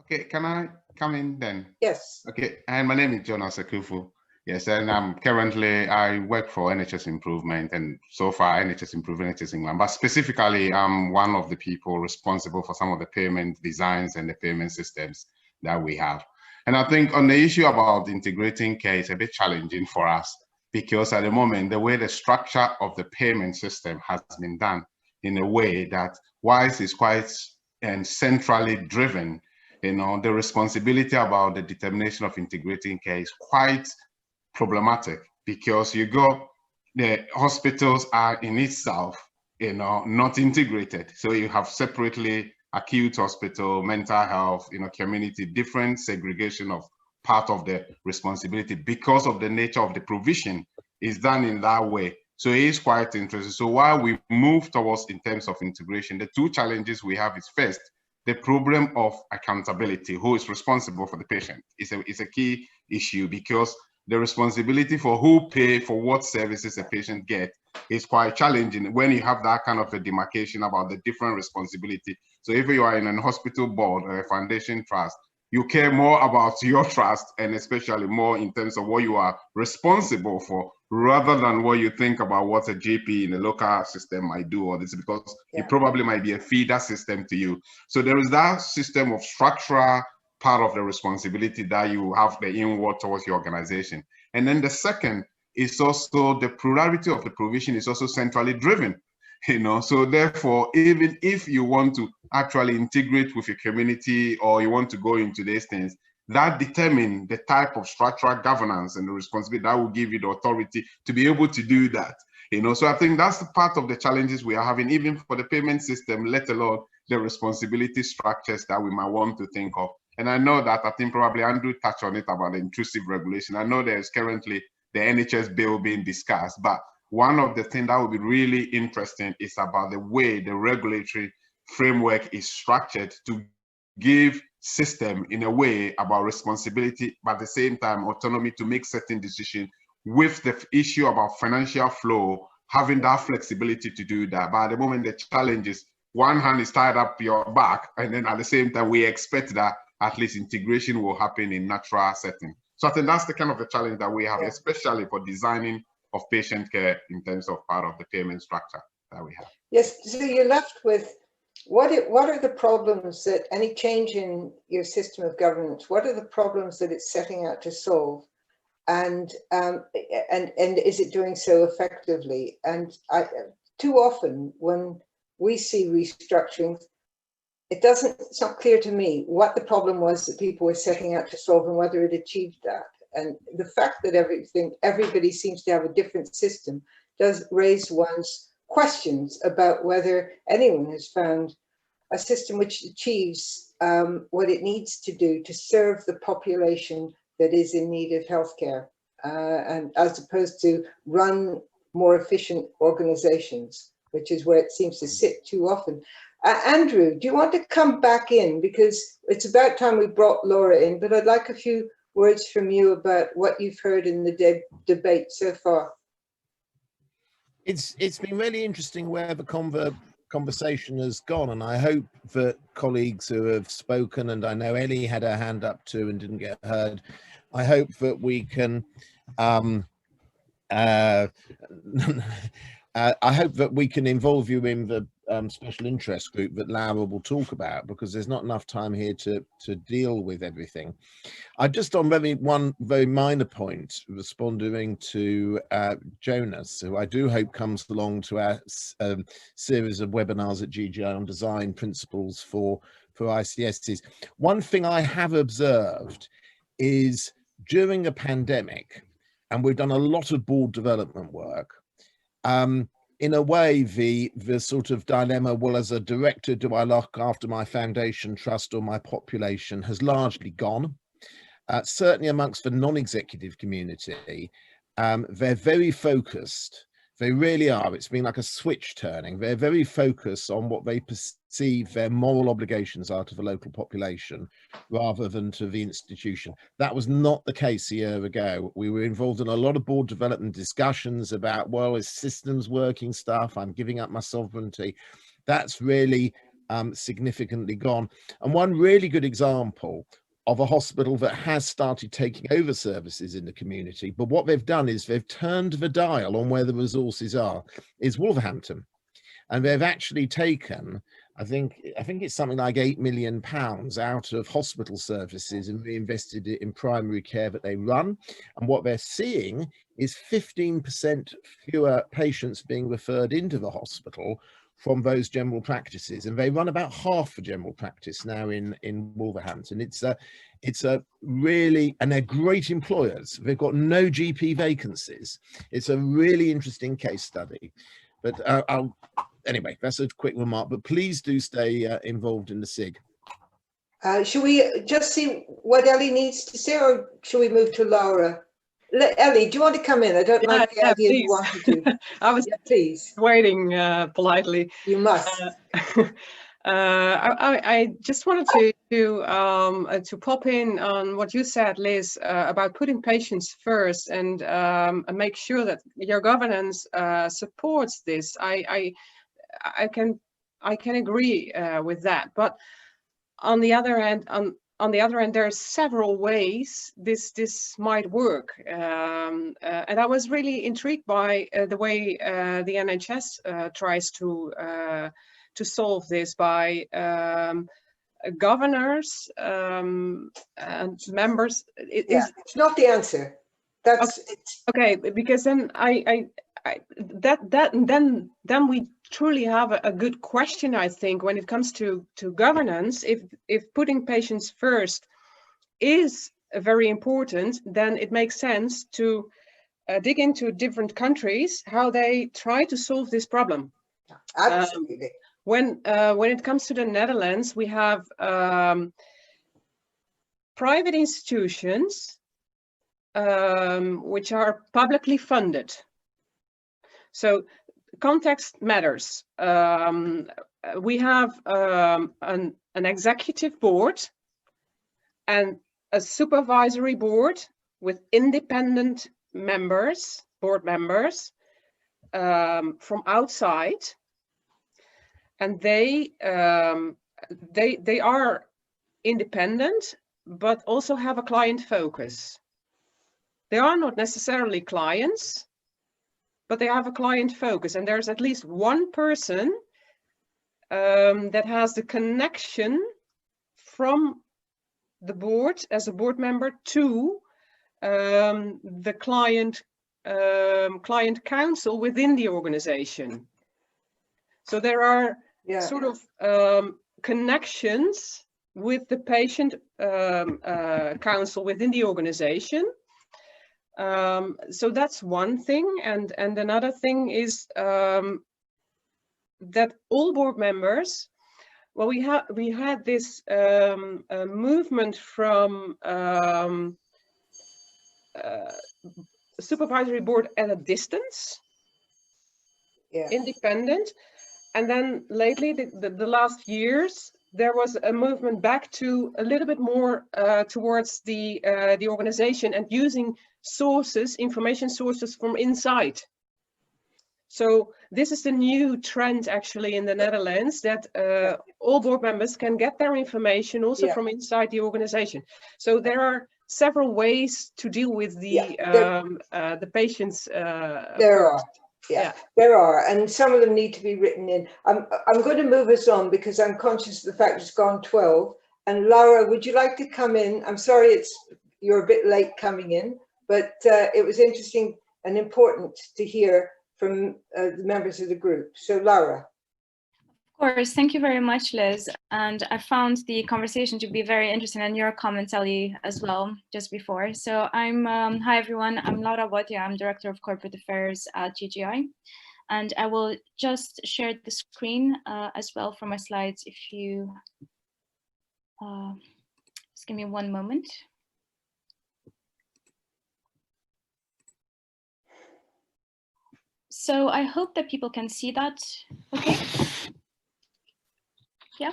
G: Okay, can I come in then?
B: Yes.
G: Okay, and my name is John Asakufu. Yes, and I work for NHS Improvement, and so far NHS Improvement, NHS England, but specifically I'm one of the people responsible for some of the payment designs and the payment systems that we have. And I think on the issue about integrating care is a bit challenging for us, because at the moment, the way the structure of the payment system has been done in a way that, whilst it's quite centrally driven, you know, the responsibility about the determination of integrating care is quite problematic, because the hospitals are in itself, you know, not integrated. So you have separately acute hospital, mental health, you know, community, different segregation of part of the responsibility because of the nature of the provision is done in that way. So it is quite interesting. So while we move towards in terms of integration, the two challenges we have is first, the problem of accountability, who is responsible for the patient is a key issue, because the responsibility for who pay for what services a patient gets is quite challenging when you have that kind of a demarcation about the different responsibility. So if you are in a hospital board or a foundation trust, you care more about your trust, and especially more in terms of what you are responsible for, rather than what you think about what a GP in a local system might do, or this, because it probably might be a feeder system to you. So there is that system of structural part of the responsibility that you have the inward towards your organization. And then the second is also the plurality of the provision is also centrally driven. you know. So therefore, even if you want to actually integrate with your community or you want to go into these things, that determine the type of structural governance and the responsibility that will give you the authority to be able to do that. You know, so I think that's the part of the challenges we are having, even for the payment system, let alone the responsibility structures that we might want to think of. And I know that, I think probably Andrew touched on it about the intrusive regulation. I know there's currently the NHS bill being discussed, but one of the things that would be really interesting is about the way the regulatory framework is structured to give system in a way about responsibility, but at the same time autonomy to make certain decisions, with the issue about financial flow, having that flexibility to do that. But at the moment, the challenge is one hand is tied up your back, and then at the same time, we expect that at least integration will happen in natural setting. So I think that's the kind of the challenge that we have, especially for designing of patient care in terms of part of the payment structure that we have.
B: Yes, so you're left with what are the problems that any change in your system of governance, what are the problems that it's setting out to solve? And is it doing so effectively? And too often when we see restructuring, it's not clear to me what the problem was that people were setting out to solve and whether it achieved that. And the fact that everybody seems to have a different system does raise one's questions about whether anyone has found a system which achieves what it needs to do to serve the population that is in need of healthcare, and as opposed to run more efficient organizations, which is where it seems to sit too often. Andrew, do you want to come back in? Because it's about time we brought Laura in, but I'd like a few words from you about what you've heard in the debate so far.
D: It's been really interesting where the conversation has gone, and I hope that colleagues who have spoken, and I know Elly had her hand up too and didn't get heard, I hope that we can I hope that we can involve you in the special interest group that Laura will talk about, because there's not enough time here to deal with everything. I just on one very minor point, responding to Jonas, who I do hope comes along to our series of webinars at GGI on design principles for ICSs. One thing I have observed is during a pandemic, and we've done a lot of board development work, in a way, the sort of dilemma, well, as a director, do I look after my foundation trust or my population, has largely gone. Certainly amongst the non-executive community, they're very focused. They really are. It's been like a switch turning. They're very focused on what they perceive their moral obligations are to the local population rather than to the institution. That was not the case a year ago. We were involved in a lot of board development discussions about, well, is systems working stuff? I'm giving up my sovereignty. That's really significantly gone. And one really good example of a hospital that has started taking over services in the community, but what they've done is they've turned the dial on where the resources are, is Wolverhampton. And they've actually taken, I think it's something like £8 million out of hospital services and reinvested it in primary care that they run. And what they're seeing is 15% fewer patients being referred into the hospital from those general practices, and they run about half the general practice now in Wolverhampton. It's a really, and they're great employers. They've got no GP vacancies. It's a really interesting case study. But anyway, that's a quick remark. But please do stay involved in the SIG.
B: Should we just see what Elly needs to say, or should we move to Laura? Elly, do you want to come in? I don't like the idea
H: please.
B: you wanted to.
H: I was
B: please.
H: waiting politely.
B: You must.
H: I just wanted to pop in on what you said, Liz, about putting patients first and make sure that your governance supports this. I can agree with that, but on the other hand, there are several ways this might work, and I was really intrigued by the way the NHS tries to solve this by governors and members.
B: It's not the answer. That's
H: okay. Because then then we truly have a good question, I think, when it comes to governance. If putting patients first is very important, then it makes sense to dig into different countries, how they try to solve this problem.
B: Absolutely.
H: When it comes to the Netherlands, we have private institutions which are publicly funded. So context matters. We have an executive board and a supervisory board with independent members, board members from outside, and they are independent, but also have a client focus. They are not necessarily clients, but they have a client focus, and there's at least one person that has the connection from the board as a board member to the client council within the organization. So there are sort of connections with the patient council within the organization. So that's one thing, and another thing is that all board members, well, we had this movement from supervisory board at a distance, independent, and then lately the last years there was a movement back to a little bit more towards the organization and using sources, information sources from inside. So this is the new trend actually in the Netherlands, that all board members can get their information also from inside the organization. So there are several ways to deal with the patients.
B: There are, and some of them need to be written in. I'm going to move us on because I'm conscious of the fact it's gone 12. And Laura, would you like to come in? I'm sorry you're a bit late coming in, but it was interesting and important to hear from the members of the group. So Laura.
I: Of course, thank you very much, Liz. And I found the conversation to be very interesting, and your comments, Elly, as well, just before. So hi everyone, I'm Laura Watty, I'm Director of Corporate Affairs at GGI. And I will just share the screen as well for my slides if you, just give me one moment. So I hope that people can see that, okay? Yeah.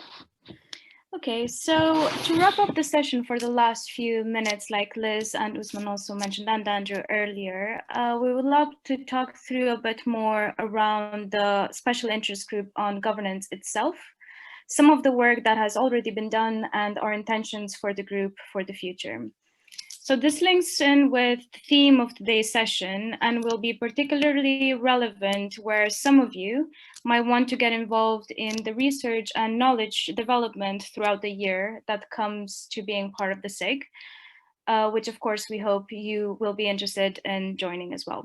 I: Okay, so to wrap up the session for the last few minutes, like Liz and Usman also mentioned and Andrew earlier, we would love to talk through a bit more around the special interest group on governance itself, some of the work that has already been done, and our intentions for the group for the future. So this links in with the theme of today's session and will be particularly relevant where some of you might want to get involved in the research and knowledge development throughout the year that comes to being part of the SIG, which of course we hope you will be interested in joining as well.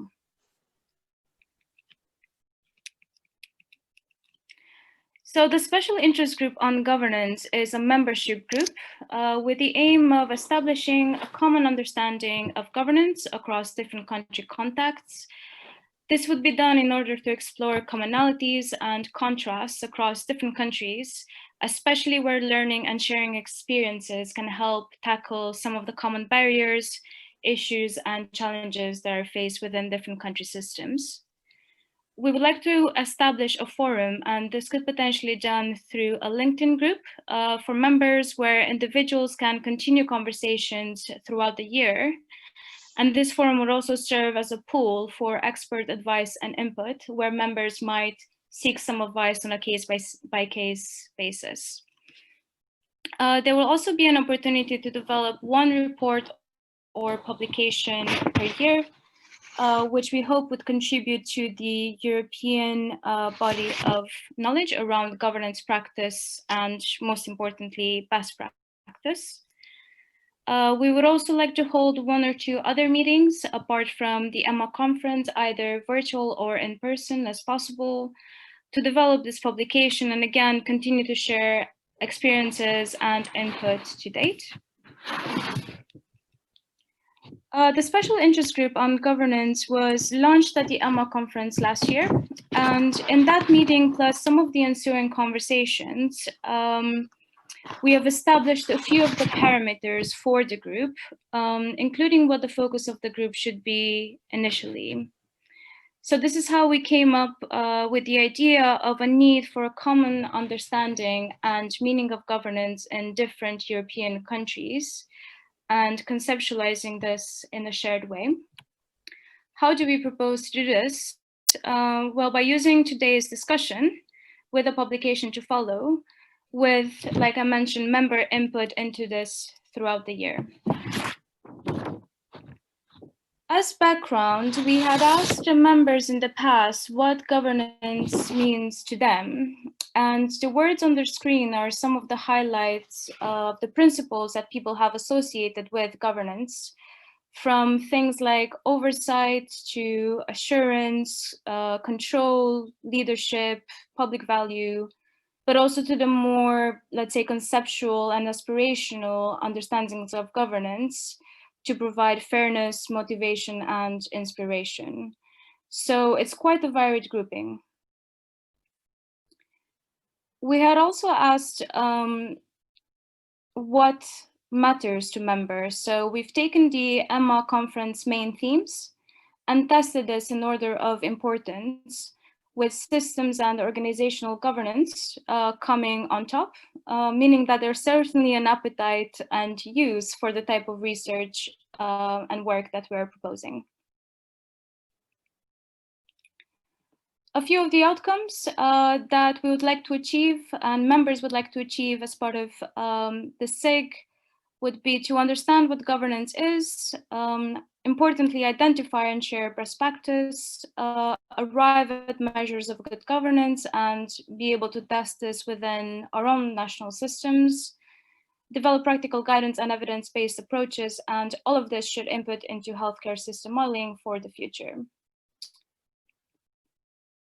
I: So the Special Interest Group on Governance is a membership group with the aim of establishing a common understanding of governance across different country contexts. This would be done in order to explore commonalities and contrasts across different countries, especially where learning and sharing experiences can help tackle some of the common barriers, issues, and challenges that are faced within different country systems. We would like to establish a forum, and this could potentially be done through a LinkedIn group for members where individuals can continue conversations throughout the year. And this forum would also serve as a pool for expert advice and input, where members might seek some advice on a case-by-case basis. There will also be an opportunity to develop one report or publication per year, which we hope would contribute to the European body of knowledge around governance practice and, most importantly, best practice. We would also like to hold 1 or 2 other meetings apart from the EHMA conference, either virtual or in person as possible, to develop this publication and again, continue to share experiences and input to date. The Special Interest Group on Governance was launched at the EHMA conference last year. And in that meeting, plus some of the ensuing conversations, we have established a few of the parameters for the group, including what the focus of the group should be initially. So this is how we came up with the idea of a need for a common understanding and meaning of governance in different European countries, and conceptualizing this in a shared way. How do we propose to do this? Well, by using today's discussion with a publication to follow, with, like I mentioned, member input into this throughout the year. As background, we had asked the members in the past what governance means to them. And the words on the screen are some of the highlights of the principles that people have associated with governance, from things like oversight to assurance, control, leadership, public value, but also to the more, let's say, conceptual and aspirational understandings of governance to provide fairness, motivation, and inspiration. So it's quite a varied grouping. We had also asked what matters to members. So we've taken the EHMA conference main themes and tested this in order of importance, with systems and organizational governance coming on top, meaning that there's certainly an appetite and use for the type of research and work that we're proposing. A few of the outcomes that we would like to achieve and members would like to achieve as part of the SIG would be to understand what governance is, importantly, identify and share best practice, arrive at measures of good governance and be able to test this within our own national systems, develop practical guidance and evidence-based approaches, and all of this should input into healthcare system modeling for the future.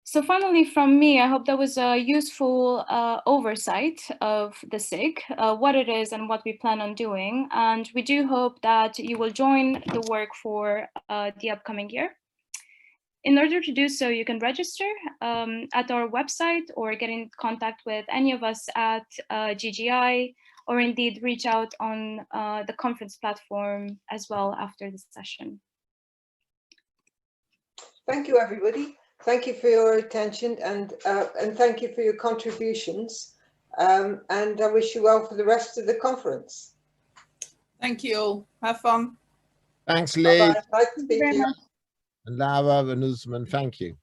I: So finally, from me, I hope that was a useful oversight of the SIG, what it is and what we plan on doing. And we do hope that you will join the work for the upcoming year. In order to do so, you can register at our website or get in contact with any of us at GGI, or indeed reach out on the conference platform as well after this session.
B: Thank you, everybody. Thank you for your attention and thank you for your contributions. And I wish you well for the rest of the conference.
A: Thank you all. Have fun.
D: Thanks, Lee.
B: Bye-bye. Nice to meet you.
D: And Lara and Usman, thank you.